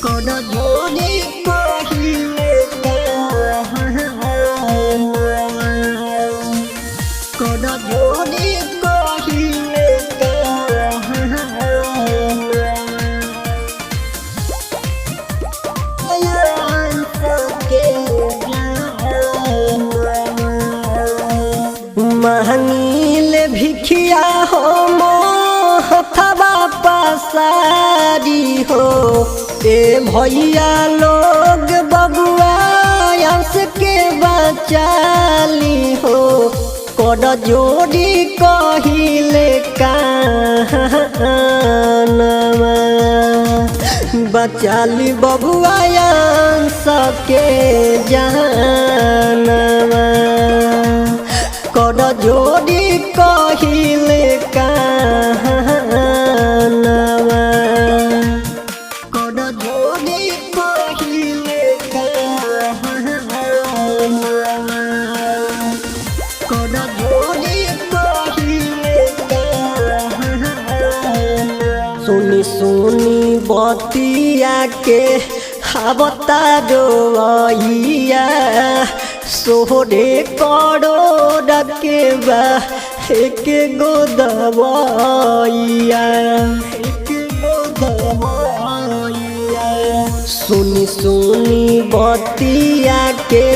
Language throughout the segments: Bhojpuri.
कोड जोड़ी कहिले कोड जोड़ी कहिले महंगील भिखिया हो मोहथवा पसारी हो ए भैया लोग बबुआ यस के बचाली हो कोड जोड़ी कहिले कानमा बचाली बबुआ यस के जानवा कोड जोड़ी कहिले कानमा कोड जोड़ी कहिले कोड जोड़ी कहिले सुनी सुनी बतिया के हावता डोइया सोहरे करोड़ के बा एक गो दवाइया सुनी सुनी बतिया के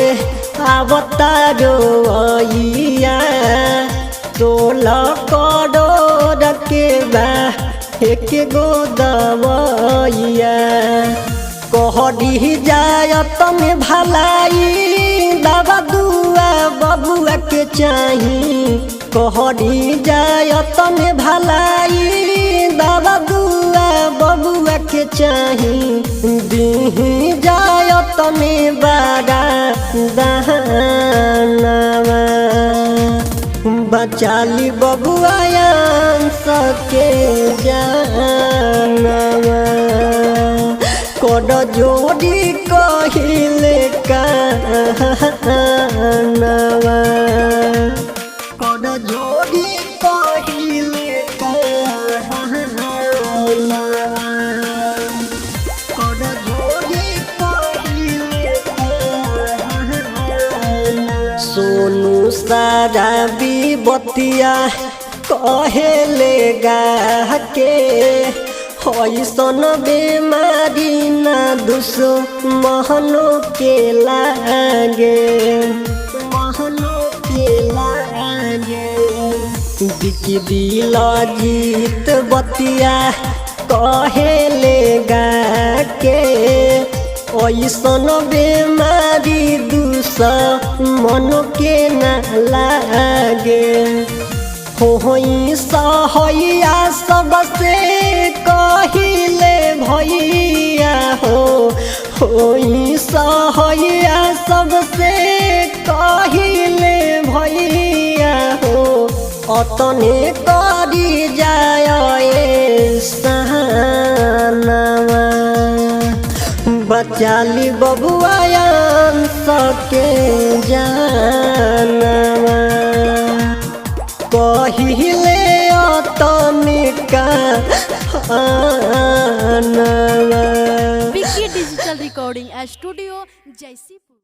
आवता डोइया 16 करोड़ के बा एक गो दवाइया कहडी जाय तमे भलाई दवा दुआ बबुआ के चाही कहडी जाय तमे भलाई दवा दुआ बबुआ के चाही दीही जाय तमे बड़ा दानवा बचाली बबुआ सके जानवा कोड जोड़ी कहिले कानमा कोड जोड़ी कहिले कोड जोड़ी कहिले सोनू सारा बतिया कहेले गा के ऐसन बेमारी ना दुश्मनो के लागे बिकी दिल जीत बतिया कहेले गा के ऐसन बेमारी दुश्मनो के ना लागे होई सहैया सबसे कहिले भैया होई सहैया सबसे कहिले भैया हो अतने करी जाय सहनवा बचाली बबुआ सके जानवा कहिले अतनिका पिकी डिजिटल रिकॉर्डिंग स्टूडियो जयसी।